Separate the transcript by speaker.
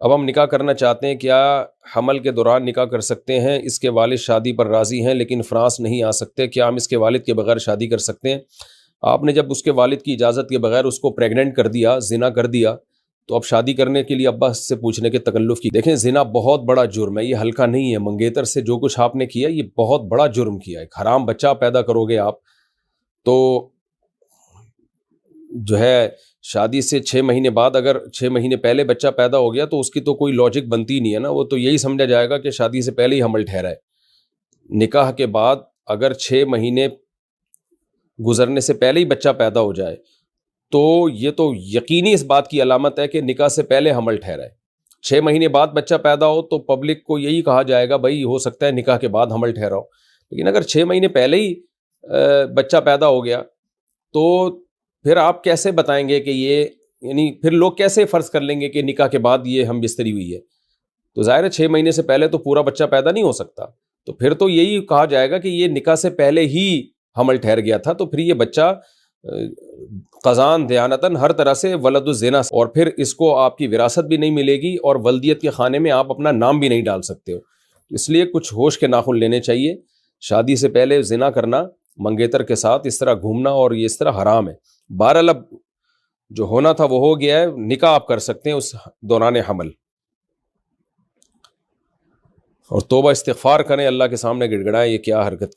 Speaker 1: اب ہم نکاح کرنا چاہتے ہیں، کیا حمل کے دوران نکاح کر سکتے ہیں؟ اس کے والد شادی پر راضی ہیں لیکن فرانس نہیں آ سکتے، کیا ہم اس کے والد کے بغیر شادی کر سکتے ہیں؟ آپ نے جب اس کے والد کی اجازت کے بغیر اس کو پریگننٹ کر دیا، زنا کر دیا، تو اب شادی کرنے کے لیے ابا سے پوچھنے کے تکلف کی؟ دیکھیں، زنا بہت بڑا جرم ہے، یہ ہلکا نہیں ہے۔ منگیتر سے جو کچھ آپ نے کیا یہ بہت بڑا جرم کیا ہے۔ ایک حرام بچہ پیدا کرو گے آپ، تو جو ہے شادی سے 6 مہینے بعد، اگر 6 مہینے پہلے بچہ پیدا ہو گیا تو اس کی تو کوئی لاجک بنتی نہیں ہے نا، وہ تو یہی سمجھا جائے گا کہ شادی سے پہلے ہی حمل ٹھہرا ہے۔ نکاح کے بعد اگر 6 مہینے گزرنے سے پہلے ہی بچہ پیدا ہو جائے تو یہ تو یقینی اس بات کی علامت ہے کہ نکاح سے پہلے حمل ٹھہرا ہے۔ 6 مہینے بعد بچہ پیدا ہو تو پبلک کو یہی کہا جائے گا بھائی ہو سکتا ہے نکاح کے بعد حمل ٹھہرا ہو، لیکن اگر 6 مہینے پہلے ہی بچہ پیدا ہو گیا تو پھر آپ کیسے بتائیں گے کہ یہ، یعنی پھر لوگ کیسے فرض کر لیں گے کہ نکاح کے بعد یہ ہم بستری ہوئی ہے؟ تو ظاہر ہے 6 مہینے سے پہلے تو پورا بچہ پیدا نہیں ہو سکتا، تو پھر تو یہی کہا جائے گا کہ یہ نکاح سے پہلے ہی حمل ٹھہر گیا تھا، تو پھر یہ بچہ قضان دیانتاً ہر طرح سے ولد الزنا، اور پھر اس کو آپ کی وراثت بھی نہیں ملے گی اور ولدیت کے خانے میں آپ اپنا نام بھی نہیں ڈال سکتے ہو۔ اس لیے کچھ ہوش کے ناخن لینے چاہیے۔ شادی سے پہلے زنا کرنا، منگیتر کے ساتھ اس طرح گھومنا، اور یہ اس طرح حرام ہے۔ بہرحال اب جو ہونا تھا وہ ہو گیا ہے، نکاح آپ کر سکتے ہیں اس دوران حمل، اور توبہ استغفار کریں، اللہ کے سامنے گڑ گڑائیں یہ کیا حرکت